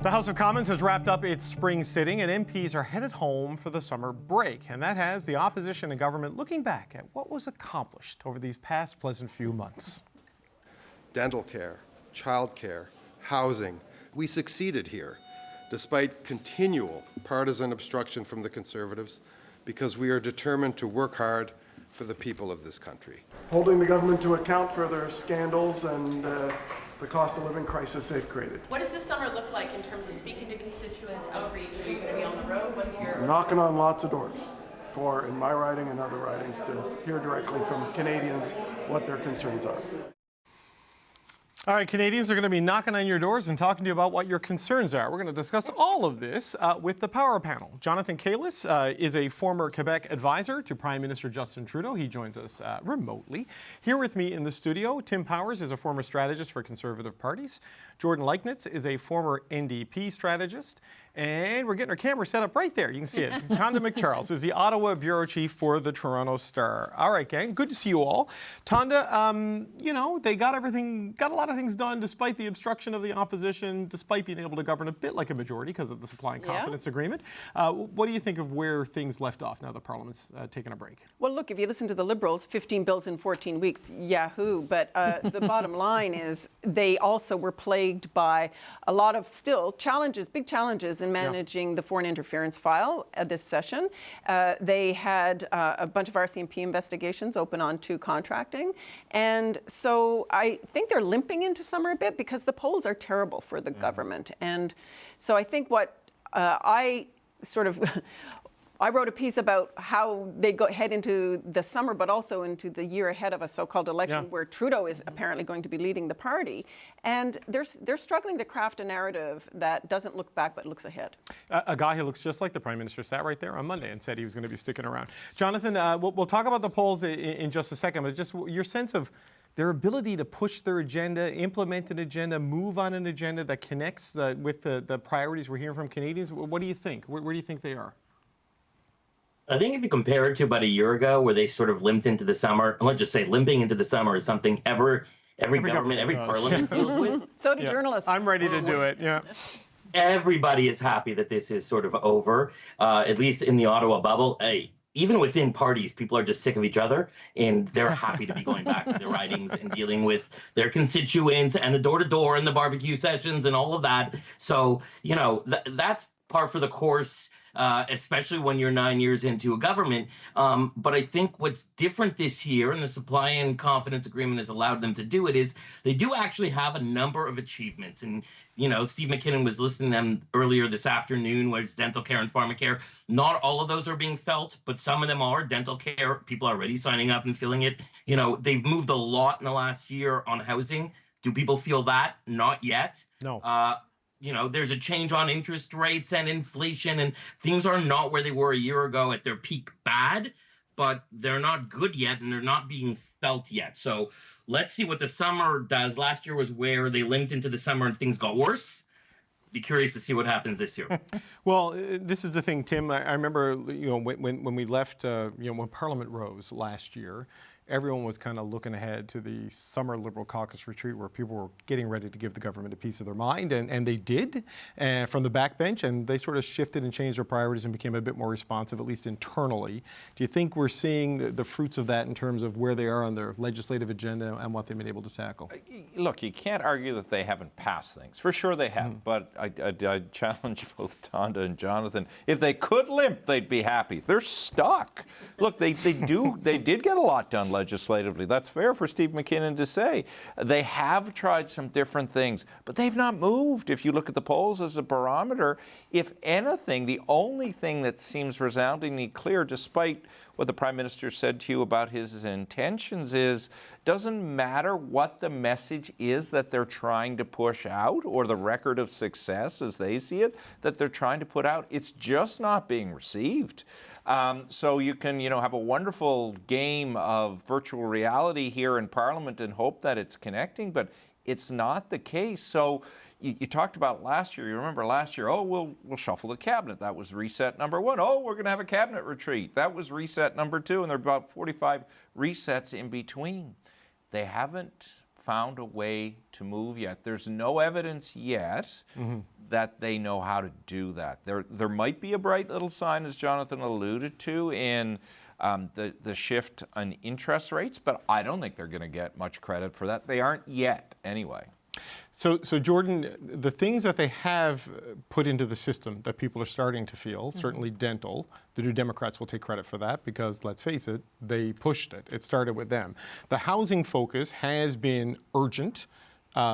The House of Commons has wrapped up its spring sitting and MPs are headed home for the summer break. And that has the opposition and government looking back at what was accomplished over these past pleasant few months. Dental care, child care, housing. We succeeded here, despite continual partisan obstruction from the Conservatives, because we are determined to work hard for the people of this country. Holding the government to account for their scandals and the cost of living crisis they've created. What does this summer look like in terms of speaking to constituents, outreach? Are you going to be on the road? What's your... Knocking on lots of doors in my riding and other ridings to hear directly from Canadians what their concerns are. All right, Canadians are going to be knocking on your doors and talking to you about what your concerns are. We're going to discuss all of this with the Power Panel. Jonathan Kalis is a former Quebec advisor to Prime Minister Justin Trudeau. He joins us remotely. Here with me in the studio, Tim Powers is a former strategist for Conservative parties. Jordan Leichnitz is a former NDP strategist. And we're getting our camera set up right there. You can see it. Tonda McCharles is the Ottawa bureau chief for the Toronto Star. All right, gang, good to see you all. Tonda, you know, they got a lot of things done despite the obstruction of the opposition, despite being able to govern a bit like a majority because of the supply and confidence agreement. What do you think of where things left off now that Parliament's taken a break? Well, look, if you listen to the Liberals, 15 bills in 14 weeks, yahoo. But the bottom line is they also were plagued by a lot of still challenges, big challenges in managing the foreign interference file this session. They had a bunch of RCMP investigations open on to contracting. And so I think they're limping into summer a bit because the polls are terrible for the government. And so I think what I wrote a piece about how they head into the summer, but also into the year ahead of a so-called election where Trudeau is apparently going to be leading the party. And they're struggling to craft a narrative that doesn't look back but looks ahead. A guy who looks just like the Prime Minister sat right there on Monday and said he was going to be sticking around. Jonathan, we'll talk about the polls in just a second, but just your sense of their ability to push their agenda, implement an agenda, move on an agenda that connects with the priorities we're hearing from Canadians. What do you think? Where do you think they are? I think if you compare it to about a year ago where they sort of limped into the summer, and let's just say limping into the summer is something every government, every parliament deals with. So do journalists. I'm ready to do it, Everybody is happy that this is sort of over, at least in the Ottawa bubble. Hey, even within parties, people are just sick of each other, and they're happy to be going back to their ridings and dealing with their constituents and the door-to-door and the barbecue sessions and all of that. So, you know, that's par for the course. Especially when you're 9 years into a government. But I think what's different this year, and the supply and confidence agreement has allowed them to do it, is they do actually have a number of achievements. And, you know, Steve McKinnon was listening to them earlier this afternoon, where it's dental care and pharmacare. Not all of those are being felt, but some of them are. Dental care, people are already signing up and feeling it. You know, they've moved a lot in the last year on housing. Do people feel that? Not yet. No. You know, there's a change on interest rates and inflation, and things are not where they were a year ago at their peak bad, but they're not good yet, and they're not being felt yet. So let's see what the summer does. Last year was where they limped into the summer and things got worse. Be curious to see what happens this year. Well, this is the thing, Tim. I remember, you know, when we left, you know, when Parliament rose last year, everyone was kind of looking ahead to the summer Liberal caucus retreat where people were getting ready to give the government a piece of their mind, and they did from the backbench, and they sort of shifted and changed their priorities and became a bit more responsive, at least internally. Do you think we're seeing the fruits of that in terms of where they are on their legislative agenda and what they've been able to tackle? Look, you can't argue that they haven't passed things. For sure they have, but I challenge both Tonda and Jonathan. If they could limp, they'd be happy. They're stuck. Look, they did get a lot done legislatively. That's fair for Steve McKinnon to say. They have tried some different things, but they've not moved. If you look at the polls as a barometer, if anything, the only thing that seems resoundingly clear, despite what the Prime Minister said to you about his intentions, is doesn't matter what the message is that they're trying to push out or the record of success as they see it that they're trying to put out, it's just not being received. So you can, you know, have a wonderful game of virtual reality here in Parliament and hope that it's connecting, but it's not the case. So you talked about last year. You remember last year, oh, we'll shuffle the cabinet. That was reset number one. Oh, we're going to have a cabinet retreat. That was reset number two, and there are about 45 resets in between. They haven't found a way to move yet. There's no evidence yet that they know how to do that. There might be a bright little sign, as Jonathan alluded to, in the shift on interest rates, but I don't think they're going to get much credit for that. They aren't yet, anyway. So Jordan, the things that they have put into the system that people are starting to feel, certainly dental, the New Democrats will take credit for that because, let's face it, they pushed it. It started with them. The housing focus has been urgent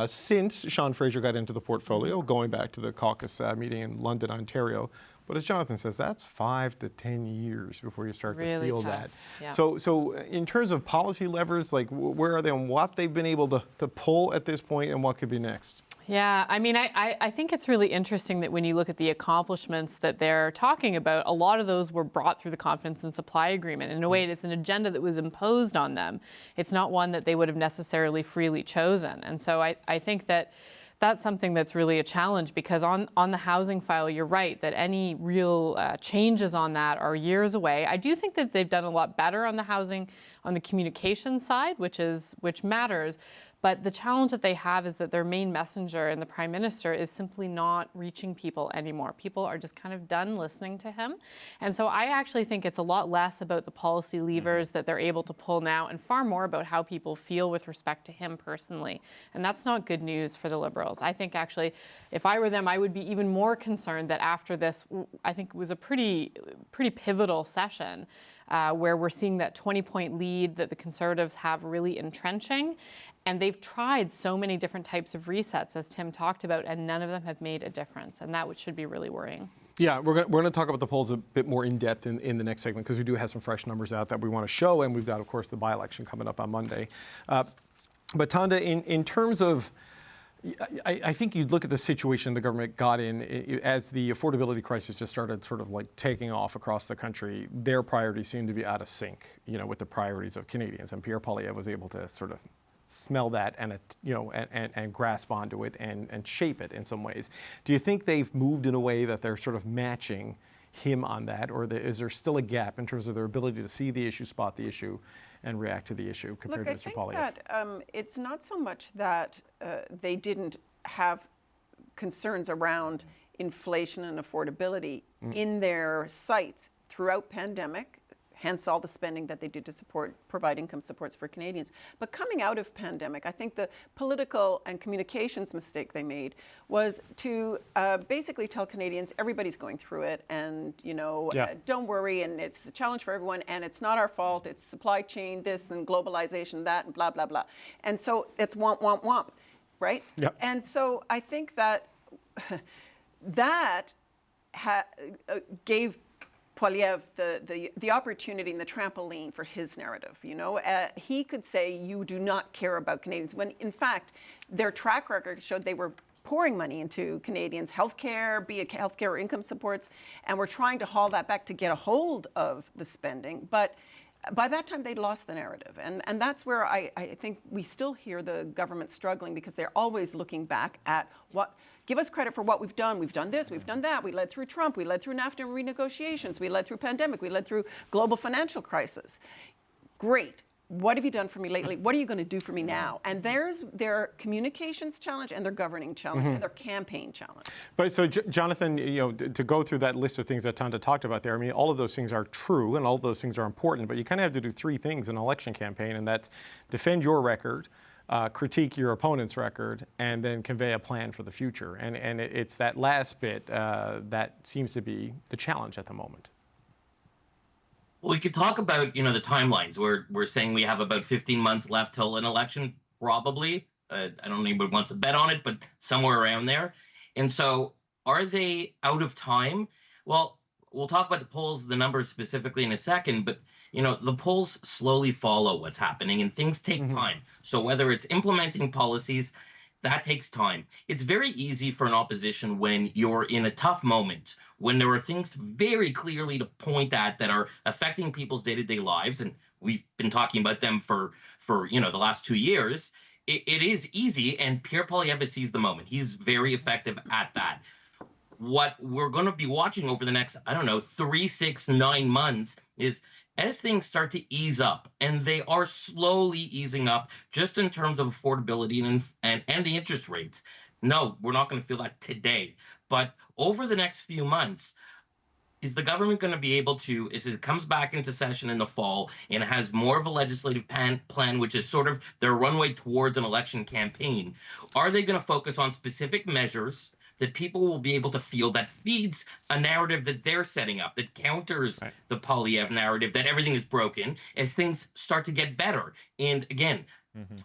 since Sean Fraser got into the portfolio, going back to the caucus meeting in London, Ontario. But as Jonathan says, that's 5 to 10 years before you start to feel that. Yeah. So in terms of policy levers, like where are they and what they've been able to pull at this point and what could be next? Yeah, I mean, I think it's really interesting that when you look at the accomplishments that they're talking about, a lot of those were brought through the Confidence and Supply Agreement. In a way, it's an agenda that was imposed on them. It's not one that they would have necessarily freely chosen. And so I think that that's something that's really a challenge, because on the housing file, you're right that any real changes on that are years away. I do think that they've done a lot better on the housing, on the communication side, which matters. But the challenge that they have is that their main messenger and the Prime Minister is simply not reaching people anymore. People are just kind of done listening to him. And so I actually think it's a lot less about the policy levers that they're able to pull now and far more about how people feel with respect to him personally. And that's not good news for the Liberals. I think actually, if I were them, I would be even more concerned that after this, I think it was a pretty pivotal session where we're seeing that 20-point lead that the Conservatives have really entrenching. And they've tried so many different types of resets, as Tim talked about, and none of them have made a difference. And that should be really worrying. Yeah, we're going to talk about the polls a bit more in depth in the next segment, because we do have some fresh numbers out that we want to show. And we've got, of course, the by-election coming up on Monday. But Tonda, in terms of, I think you'd look at the situation the government got in as the affordability crisis just started sort of like taking off across the country. Their priorities seemed to be out of sync, with the priorities of Canadians. And Pierre Poilievre was able to sort of smell that and grasp onto it and shape it in some ways. Do you think they've moved in a way that they're sort of matching him on that, or is there still a gap in terms of their ability to see the issue, spot the issue, and react to the issue compared to Mr. Poilievre? I think that it's not so much that they didn't have concerns around inflation and affordability in their sights throughout pandemic, hence all the spending that they did to provide income supports for Canadians. But coming out of pandemic, I think the political and communications mistake they made was to basically tell Canadians everybody's going through it, and don't worry, and it's a challenge for everyone, and it's not our fault, it's supply chain this and globalization that and blah, blah, blah. And so it's womp, womp, womp, right? Yep. And so I think that that gave Poilievre the opportunity and the trampoline for his narrative. He could say, you do not care about Canadians, when in fact their track record showed they were pouring money into Canadians' healthcare, be it healthcare or income supports, and we're trying to haul that back to get a hold of the spending. But by that time, they'd lost the narrative. And that's where I think we still hear the government struggling, because they're always looking back at give us credit for what we've done. We've done this, we've done that. We led through Trump, we led through NAFTA renegotiations, we led through pandemic, we led through global financial crisis. Great. What have you done for me lately? What are you going to do for me now? And there's their communications challenge and their governing challenge and their campaign challenge. But so, Jonathan, to go through that list of things that Tonda talked about there, I mean, all of those things are true and all of those things are important, but you kind of have to do three things in an election campaign, and that's defend your record, critique your opponent's record, and then convey a plan for the future. And it's that last bit that seems to be the challenge at the moment. Well, we could talk about, the timelines. We're saying we have about 15 months left till an election, probably. I don't know anybody wants to bet on it, but somewhere around there. And so are they out of time? Well, we'll talk about the polls, the numbers specifically in a second, but the polls slowly follow what's happening and things take time. So whether it's implementing policies, that takes time. It's very easy for an opposition when you're in a tough moment, when there are things very clearly to point at that are affecting people's day-to-day lives, and we've been talking about them for the last 2 years. It is easy, and Pierre Poilievre sees the moment. He's very effective at that. What we're going to be watching over the next, 3, 6, 9 months is as things start to ease up, and they are slowly easing up just in terms of affordability and the interest rates. No, we're not going to feel that today. But over the next few months, is the government going to be able to, as it comes back into session in the fall and has more of a legislative plan, which is sort of their runway towards an election campaign, are they going to focus on specific measures that people will be able to feel that feeds a narrative that they're setting up, that counters the Polyev narrative, that everything is broken as things start to get better? And again,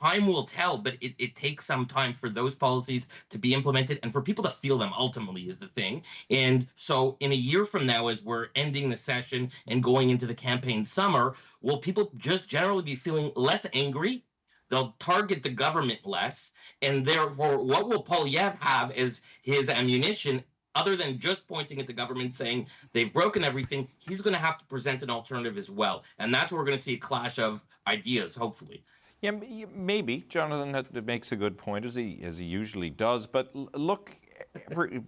time will tell, but it takes some time for those policies to be implemented and for people to feel them ultimately is the thing. And so in a year from now, as we're ending the session and going into the campaign summer, will people just generally be feeling less angry? They'll target the government less. And therefore, what will Polyev have as his ammunition other than just pointing at the government saying they've broken everything? He's going to have to present an alternative as well. And that's where we're going to see a clash of ideas, hopefully. Yeah, maybe. Jonathan makes a good point, as he usually does. But look,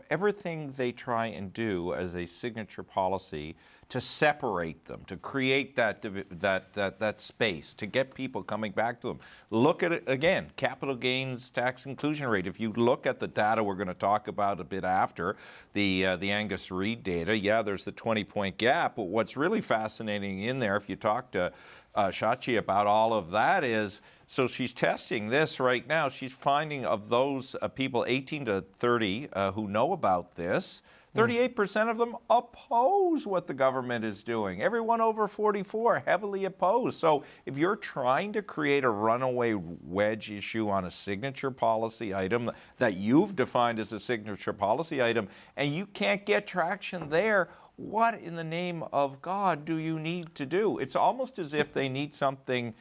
everything they try and do as a signature policy to separate them, to create that space, to get people coming back to them. Look at it again, capital gains tax inclusion rate. If you look at the data we're going to talk about a bit after, the Angus Reid data, yeah, there's the 20-point gap. But what's really fascinating in there, if you talk to Shachi about all of that, is, so she's testing this right now. She's finding of those people 18 to 30 who know about this, 38% of them oppose what the government is doing. Everyone over 44 heavily opposed. So if you're trying to create a runaway wedge issue on a signature policy item that you've defined as a signature policy item, and you can't get traction there, what in the name of God do you need to do? It's almost as if they need something,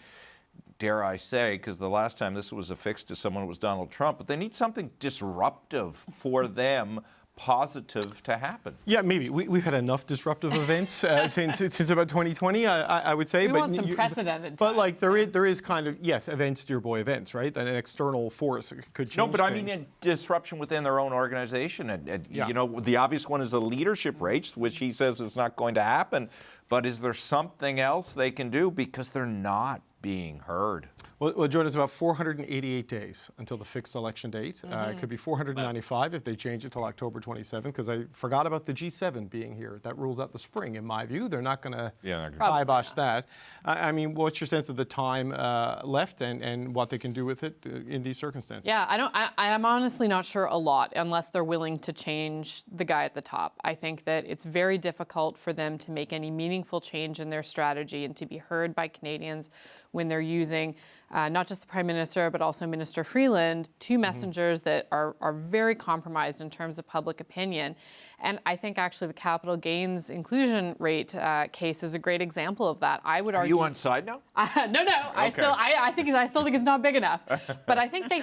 dare I say, because the last time this was affixed to someone was Donald Trump, but they need something disruptive for them, positive, to happen. Yeah, maybe. We've had enough disruptive events since about 2020, I would say. We want some precedented But times. like there is kind of, yes, events, dear boy, events, right? An external force could change No, but things. I mean a disruption within their own organization. And you know, the obvious one is a leadership race, which he says is not going to happen. But is there something else they can do? Because they're not being heard. Well, Joan, it's about 488 days until the fixed election date. It could be 495 if they change it till October 27th, because I forgot about the G7 being here. That rules out the spring, in my view. They're not going to kibosh that. I mean, what's your sense of the time left and what they can do with it in these circumstances? Yeah, I'm honestly not sure a lot unless they're willing to change the guy at the top. I think that it's very difficult for them to make any meaningful change in their strategy and to be heard by Canadians when they're using not just the Prime Minister, but also Minister Freeland, two messengers that are very compromised in terms of public opinion. And I think actually the capital gains inclusion rate case is a great example of that. I would argue. Are you on side now? No. Okay. I still think it's not big enough. But I think they,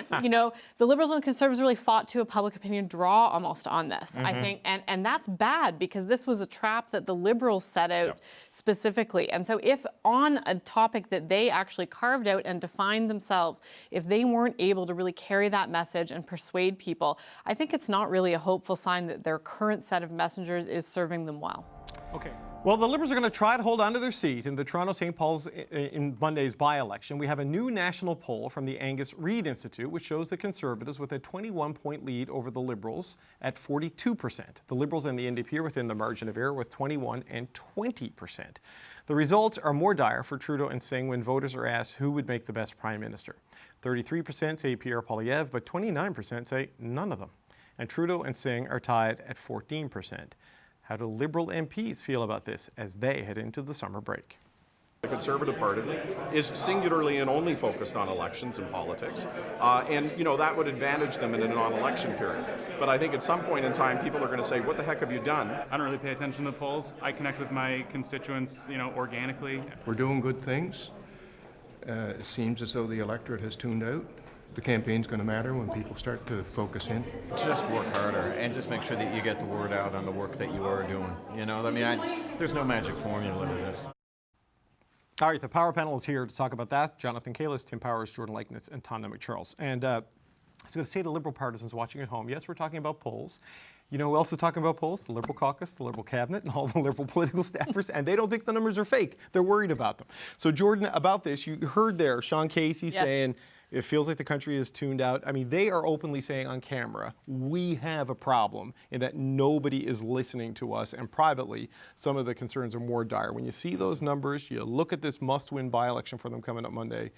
the Liberals and Conservatives really fought to a public opinion draw almost on this. I think, and that's bad because this was a trap that the Liberals set out specifically. And so if on a topic that they actually carved out and defined themselves, if they weren't able to really carry that message and persuade people, I think it's not really a hopeful sign that their current set of messengers is serving them well. Okay. Well, the Liberals are going to try to hold on to their seat in the Toronto St. Paul's in Monday's by-election. We have a new national poll from the Angus Reid Institute, which shows the Conservatives with a 21-point lead over the Liberals at 42%. The Liberals and the NDP are within the margin of error with 21 and 20%. The results are more dire for Trudeau and Singh when voters are asked who would make the best Prime Minister. 33% say Pierre Poilievre, but 29% say none of them. And Trudeau and Singh are tied at 14%. How do Liberal MPs feel about this as they head into the summer break? The Conservative Party is singularly and only focused on elections and politics, and that would advantage them in a non-election period. But I think at some point in time, people are going to say, "What the heck have you done?" I don't really pay attention to the polls. I connect with my constituents, organically. We're doing good things. It seems as though the electorate has tuned out. The campaign's going to matter when people start to focus in. Just work harder and just make sure that you get the word out on the work that you are doing. There's no magic formula to this. All right, the Power Panel is here to talk about that. Jonathan Kalis, Tim Powers, Jordan Lakenitz, and Tanda McCharles. And I was going to say to Liberal partisans watching at home, yes, we're talking about polls. You know who else is talking about polls? The Liberal caucus, the Liberal cabinet, and all the Liberal political staffers, and they don't think the numbers are fake. They're worried about them. So, Jordan, about this, you heard there Sean Casey saying it feels like the country is tuned out. I mean, they are openly saying on camera, we have a problem in that nobody is listening to us, and privately, some of the concerns are more dire. When you see those numbers, you look at this must-win by-election for them coming up Monday.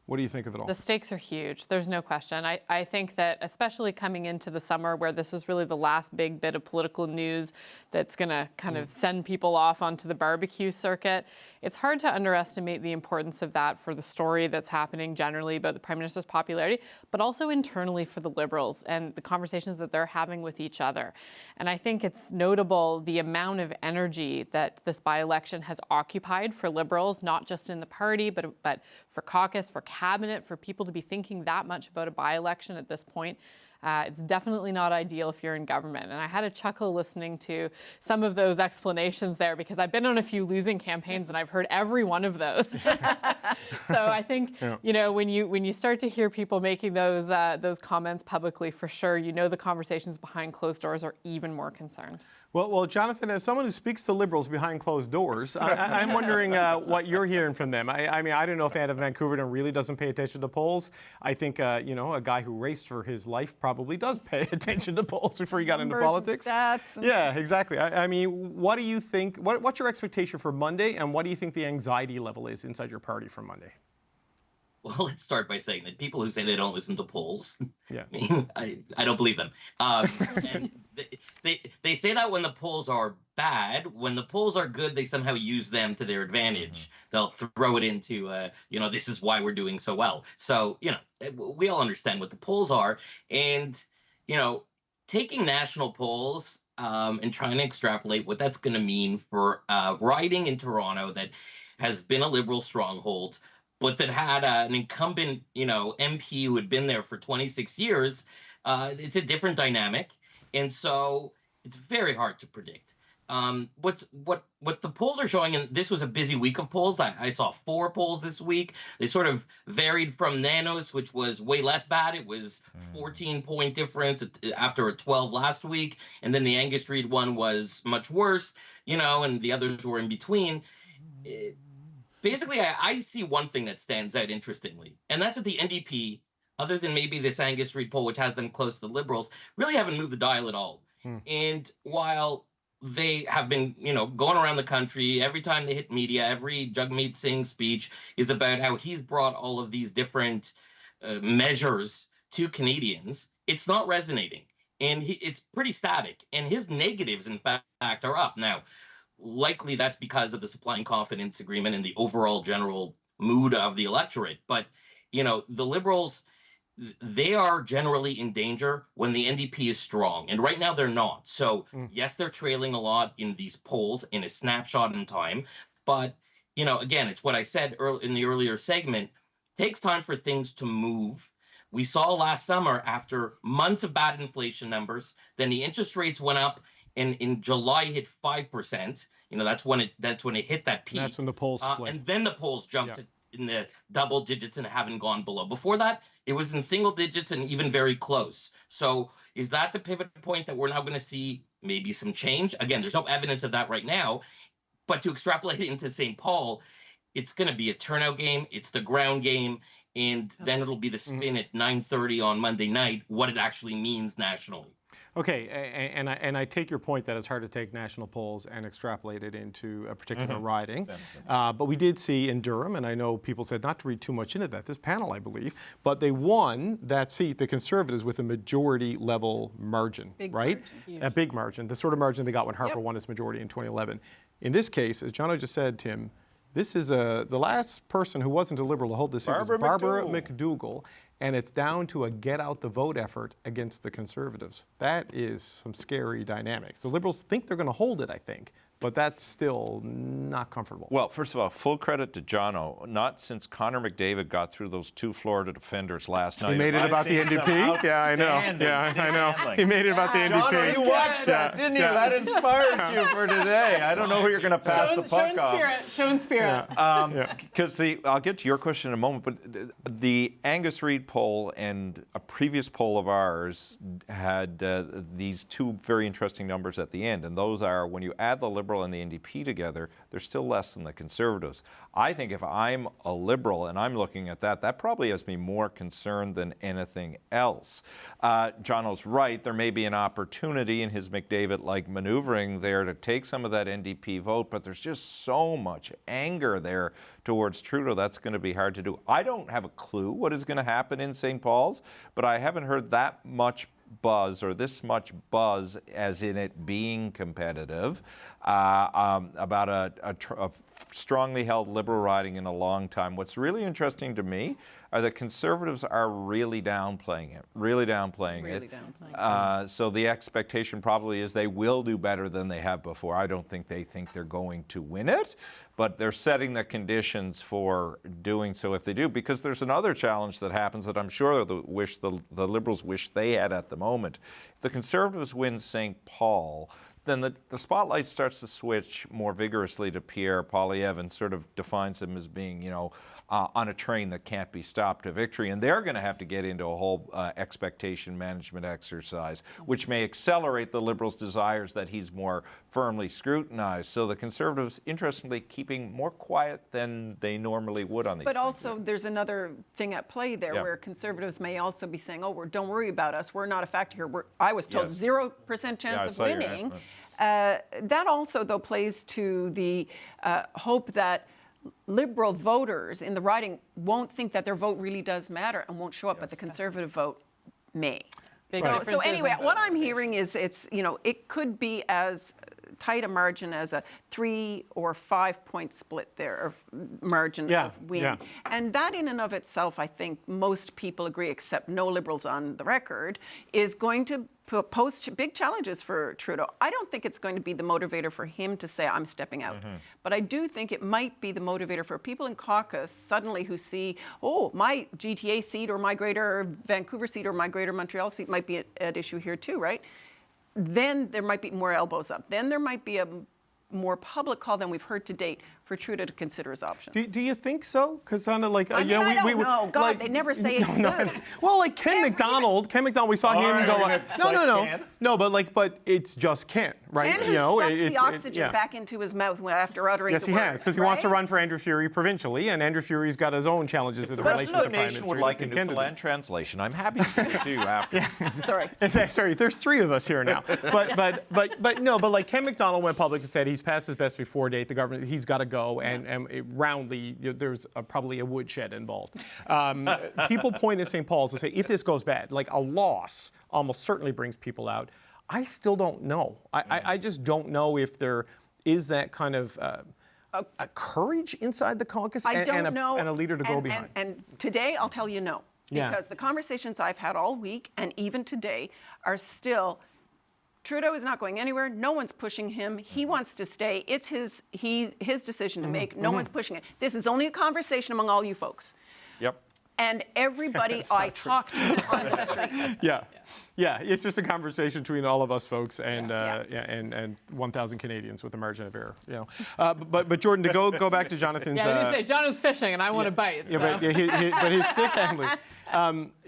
What do you think of it all? The stakes are huge. There's no question. I think that especially coming into the summer where this is really the last big bit of political news that's going to kind of send people off onto the barbecue circuit, it's hard to underestimate the importance of that for the story that's happening generally about the Prime Minister's popularity, but also internally for the Liberals and the conversations that they're having with each other. And I think it's notable the amount of energy that this by-election has occupied for Liberals, not just in the party, but for caucus, for cabinet, for people to be thinking that much about a by-election at this point. It's definitely not ideal if you're in government. And I had a chuckle listening to some of those explanations there because I've been on a few losing campaigns and I've heard every one of those. So I think, you know, when you start to hear people making those comments publicly, for sure, you know the conversations behind closed doors are even more concerned. Well, Jonathan, as someone who speaks to Liberals behind closed doors, I'm wondering what you're hearing from them. I mean, I don't know if Anna Vancouver really doesn't pay attention to polls. I think, you know, a guy who raced for his life probably does pay attention to polls before he got into politics. Stats. Yeah, exactly. I mean, what do you think? What's your expectation for Monday, and what do you think the anxiety level is inside your party for Monday? Well, let's start by saying that people who say they don't listen to polls, yeah, I don't believe them. And they say that when the polls are bad. When the polls are good, they somehow use them to their advantage. They'll throw it into, you know, this is why we're doing so well. So, you know, we all understand what the polls are. And, you know, taking national polls and trying to extrapolate what that's going to mean for riding in Toronto that has been a Liberal stronghold, but that had an incumbent, you know, MP who had been there for 26 years, it's a different dynamic. And so it's very hard to predict. What the polls are showing, and this was a busy week of polls. I saw 4 polls this week. They sort of varied from Nanos, which was way less bad. It was 14-point difference after a 12 last week. And then the Angus Reid one was much worse, you know, and the others were in between. Basically, I see one thing that stands out interestingly, and that's that the NDP, other than maybe this Angus Reid poll, which has them close to the Liberals, really haven't moved the dial at all. And while they have been, you know, going around the country, every time they hit media, every Jagmeet Singh speech is about how he's brought all of these different measures to Canadians, it's not resonating. And it's pretty static. And his negatives, in fact, are up. Now, likely that's because of the supply and confidence agreement and the overall general mood of the electorate. But, you know, the Liberals, they are generally in danger when the NDP is strong. And right now they're not. So, yes, they're trailing a lot in these polls in a snapshot in time. But, you know, again, it's what I said in the earlier segment. It takes time for things to move. We saw last summer, after months of bad inflation numbers, then the interest rates went up. And in July hit 5%. You know, that's when it hit that peak. That's when the polls split. And then the polls jumped in the double digits and haven't gone below. Before that, it was in single digits and even very close. So is that the pivot point that we're now going to see maybe some change? Again, there's no evidence of that right now. But to extrapolate it into St. Paul, it's going to be a turnout game. It's the ground game. And then it'll be the spin at 9:30 on Monday night, what it actually means nationally. Okay, and I take your point that it's hard to take national polls and extrapolate it into a particular riding. But we did see in Durham, and I know people said not to read too much into that, this panel, I believe, but they won that seat, the Conservatives, with a majority level margin, right? A big margin, the sort of margin they got when Harper won his majority in 2011. In this case, as Jono just said, Tim, this is the last person who wasn't a Liberal to hold this seat was Barbara McDougall. And it's down to a get-out-the-vote effort against the Conservatives. That is some scary dynamics. The Liberals think they're going to hold it, I think. but that's still not comfortable. Well, first of all, full credit to Jono. Not since Connor McDavid got through those two Florida defenders last night. He made it about the NDP? Yeah, I know. Yeah, I know. He made it about the NDP. Jono, you watched that, didn't you? That inspired you for today. I don't know who you're going to pass the puck off. Showing spirit. Because I'll get to your question in a moment, but the Angus Reid poll and a previous poll of ours had these two very interesting numbers at the end, and those are when you add the Liberal and the NDP together, they're still less than the Conservatives. I think if I'm a Liberal and I'm looking at that, that probably has me more concerned than anything else. Jono's right. There may be an opportunity in his McDavid-like maneuvering there to take some of that NDP vote, but there's just so much anger there towards Trudeau. That's going to be hard to do. I don't have a clue what is going to happen in St. Paul's, but I haven't heard that much buzz or this much buzz as in it being competitive about a strongly held Liberal riding in a long time. What's really interesting to me are that Conservatives are really downplaying it. So the expectation probably is they will do better than they have before. I don't think they think they're going to win it, but they're setting the conditions for doing so if they do, because there's another challenge that happens that I'm sure the Liberals wish they had at the moment. If the Conservatives win St. Paul, then the spotlight starts to switch more vigorously to Pierre Poilievre and sort of defines him as being, on a train that can't be stopped to victory. And they're going to have to get into a whole expectation management exercise, which may accelerate the Liberals' desires that he's more firmly scrutinized. So the Conservatives, interestingly, keeping more quiet than they normally would on these But things. also, there's another thing at play there where Conservatives may also be saying, don't worry about us. We're not a factor here. I was told 0% chance of winning. That also, though, plays to the hope that Liberal voters in the riding won't think that their vote really does matter and won't show up, but the Conservative vote may. So anyway, what I'm hearing is it could be as tight a margin as a 3 or 5 point split there, or margin of win. Yeah. And that in and of itself, I think most people agree, except no Liberals on the record, is going to pose big challenges for Trudeau. I don't think it's going to be the motivator for him to say, I'm stepping out. But I do think it might be the motivator for people in caucus suddenly who see, my GTA seat or my Greater Vancouver seat or my Greater Montreal seat might be at issue here too, right? Then there might be more elbows up. Then there might be a more public call than we've heard to date for Trudeau to consider his options. Do you think so? Because I don't know. God, they never say it. Well, like Ken McDonald, we saw him go. No, but it's just Ken, right? Ken has sucked the oxygen back into his mouth after uttering the words. Yes, he has, because he wants to run for Andrew Furey provincially, and Andrew Furey's got his own challenges in relation to the Prime Minister. Would like a Newfoundland translation. I'm happy to give it to you after. Sorry, there's 3 of us here now. But like Ken McDonald went public and said he's past his best before date. The government, he's got to go. And roundly, there's probably a woodshed involved. People point at St. Paul's and say, if this goes bad, like a loss almost certainly brings people out. I still don't know. I just don't know if there is that kind of a courage inside the caucus and a leader to go behind. And today, I'll tell you no. Because the conversations I've had all week and even today are still, Trudeau is not going anywhere. No one's pushing him. He wants to stay. It's his decision to make. No one's pushing it. This is only a conversation among all you folks. Yep. And everybody I talk to on the street. Yeah. It's just a conversation between all of us folks and 1,000 Canadians with a margin of error. But Jordan, to go back to Jonathan's. I was going to say Jonathan's fishing, and I want to bite. But his stick handling.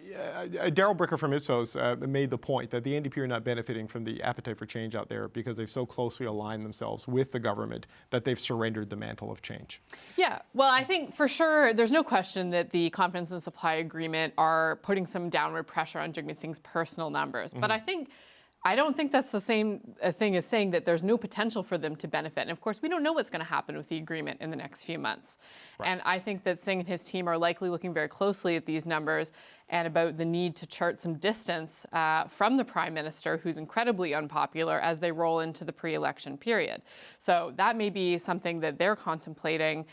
Daryl Bricker from Ipsos made the point that the NDP are not benefiting from the appetite for change out there because they've so closely aligned themselves with the government that they've surrendered the mantle of change. Yeah, well, I think for sure there's no question that the confidence and supply agreement are putting some downward pressure on Jagmeet Singh's personal numbers. But I don't think that's the same thing as saying that there's no potential for them to benefit. And of course, we don't know what's going to happen with the agreement in the next few months. Right. And I think that Singh and his team are likely looking very closely at these numbers and about the need to chart some distance from the Prime Minister, who's incredibly unpopular, as they roll into the pre-election period. So that may be something that they're contemplating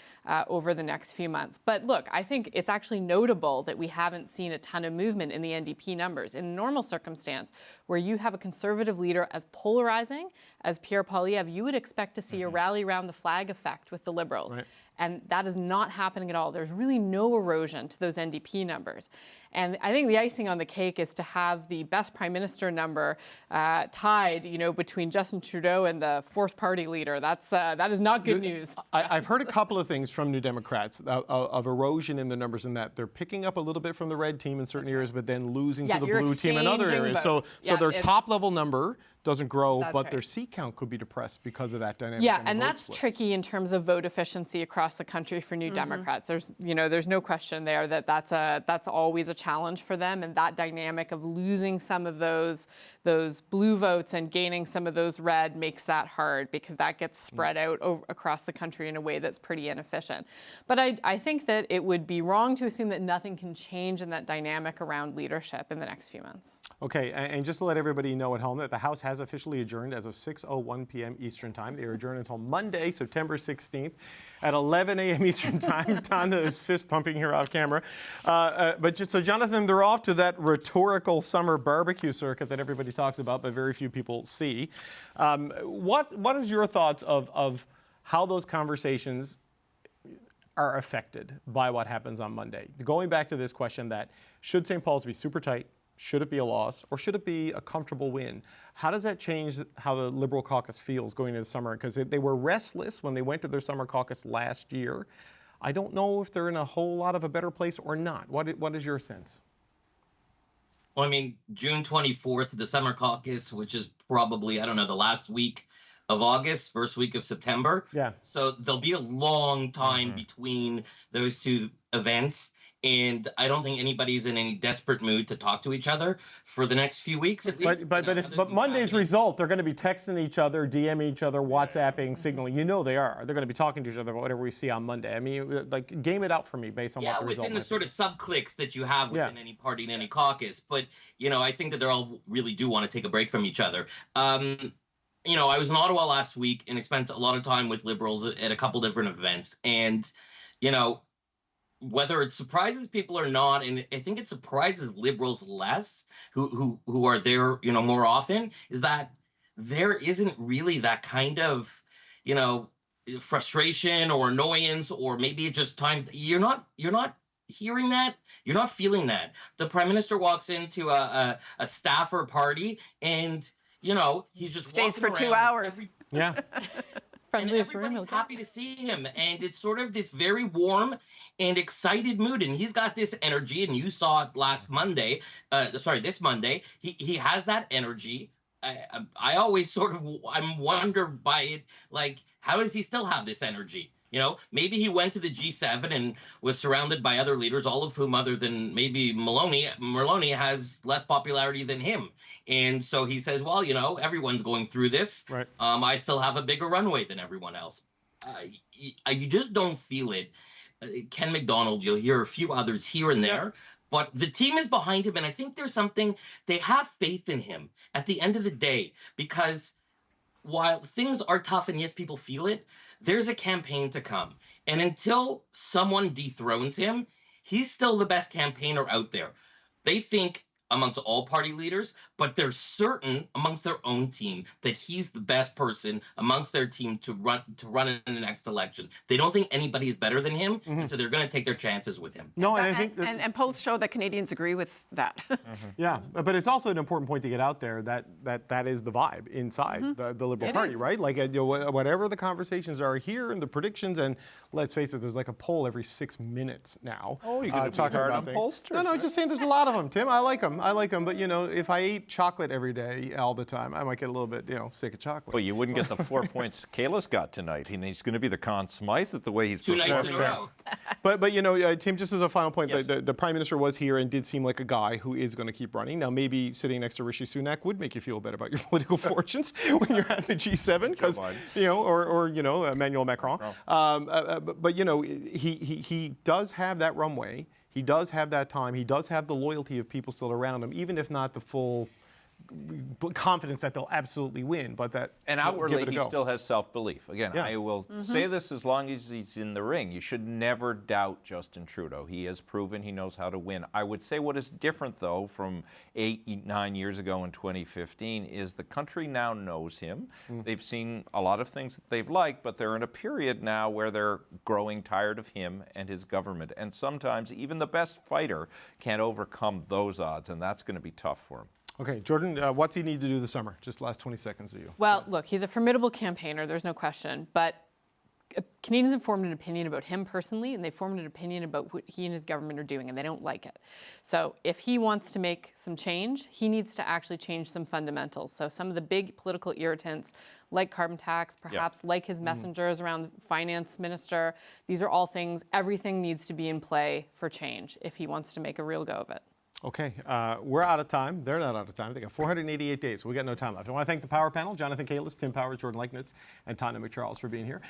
over the next few months. But look, I think it's actually notable that we haven't seen a ton of movement in the NDP numbers. In a normal circumstance, where you have a conservative Conservative leader as polarizing as Pierre Poilievre, you would expect to see a rally around the flag effect with the Liberals. Right. And that is not happening at all. There's really no erosion to those NDP numbers. And I think the icing on the cake is to have the best prime minister number tied, between Justin Trudeau and the fourth party leader. That is not good news. I've heard a couple of things from New Democrats of erosion in the numbers, in that they're picking up a little bit from the red team in certain areas, but then losing to the blue team in other areas. Votes. So their top level number doesn't grow, That's but right. their seat count could be depressed because of that dynamic. Yeah, in the and vote that's splits. tricky in terms of vote efficiency across the country for New Democrats. There's no question there that that's always a challenge for them, and that dynamic of losing some of those blue votes and gaining some of those red makes that hard, because that gets spread out across the country in a way that's pretty inefficient. But I think that it would be wrong to assume that nothing can change in that dynamic around leadership in the next few months. Okay, and just to let everybody know at home that the House has officially adjourned as of 6:01 p.m. Eastern Time. They are adjourned until Monday, September 16th at 11 a.m. Eastern Time. Tanda is fist pumping here off camera. So Jonathan, they're off to that rhetorical summer barbecue circuit that everybody talks about, but very few people see. What is your thoughts of how those conversations are affected by what happens on Monday? Going back to this question that should St. Paul's be super tight? Should it be a loss, or should it be a comfortable win? How does that change how the Liberal caucus feels going into the summer? Because they were restless when they went to their summer caucus last year. I don't know if they're in a whole lot of a better place or not. What is your sense? Well, I mean, June 24th, the summer caucus, which is probably, the last week of August, first week of September. Yeah. So there'll be a long time between those two events. And I don't think anybody's in any desperate mood to talk to each other for the next few weeks at least. But Monday's result, they're going to be texting each other, DMing each other, WhatsApping, signaling. They are. They're going to be talking to each other about whatever we see on Monday. I mean, game it out for me based on what the result within the might sort be. of sub-cliques that you have within any party and any caucus. But, I think that they all really do want to take a break from each other. I was in Ottawa last week, and I spent a lot of time with Liberals at a couple different events. And, whether it surprises people or not, and I think it surprises Liberals less who are there, more often, is that there isn't really that kind of, frustration or annoyance, or maybe it's just time. You're not hearing that. You're not feeling that. The Prime Minister walks into a staffer party, and he's just Stays for walking 2 around hours. Yeah. and everybody's happy to see him, and it's sort of this very warm and excited mood, and he's got this energy, and you saw it this Monday. He has that energy. I always I'm wondered by it, like, how does he still have this energy? Maybe he went to the G7 and was surrounded by other leaders, all of whom, other than maybe Maloney has less popularity than him. And so he says, well, everyone's going through this. Right. I still have a bigger runway than everyone else. You just don't feel it. Ken McDonald, you'll hear a few others here and there, but the team is behind him. And I think there's something, they have faith in him at the end of the day, because while things are tough and yes, people feel it, there's a campaign to come. And until someone dethrones him, he's still the best campaigner out there. They think amongst all party leaders, but they're certain amongst their own team that he's the best person amongst their team to run in the next election. They don't think anybody is better than him, and so they're going to take their chances with him. No, and I think and polls show that Canadians agree with that. Yeah, but it's also an important point to get out there that is the vibe inside the Liberal Party, right? Like, whatever the conversations are here and the predictions, and let's face it, there's like a poll every 6 minutes now. Oh, you're going to talking be hard about on things. pollsters. No, just saying there's a lot of them, Tim. I like them, but if I ate chocolate every day all the time, I might get a little bit, sick of chocolate. Well, you wouldn't get the 4 points Kayla's got tonight. He's going to be the Conn Smythe at the way he's Two nights in a performed. row. But Tim, just as a final point, Yes. the Prime Minister was here and did seem like a guy who is going to keep running. Now, maybe sitting next to Rishi Sunak would make you feel better about your political fortunes when you're at the G7, because or Emmanuel Macron. But he does have that runway. He does have that time. He does have the loyalty of people still around him, even if not the full confidence that they'll absolutely win, but that And he'll outwardly, give it a he go. still has self-belief. Again, Yeah. I will say this as long as he's in the ring. You should never doubt Justin Trudeau. He has proven he knows how to win. I would say what is different, though, from 9 years ago in 2015 is the country now knows him. They've seen a lot of things that they've liked, but they're in a period now where they're growing tired of him and his government. And sometimes even the best fighter can't overcome those odds, and that's going to be tough for him. Okay, Jordan, what's he need to do this summer? Just the last 20 seconds of you. Well, look, he's a formidable campaigner, there's no question, but Canadians have formed an opinion about him personally, and they formed an opinion about what he and his government are doing, and they don't like it. So if he wants to make some change, he needs to actually change some fundamentals. So some of the big political irritants, like carbon tax, perhaps like his messengers around the finance minister, these are all things, everything needs to be in play for change if he wants to make a real go of it. Okay, we're out of time. They're not out of time. They got 488 days, so we got no time left. I want to thank the Power Panel, Jonathan Kalis, Tim Powers, Jordan Leichnitz, and Tanya McCharles for being here.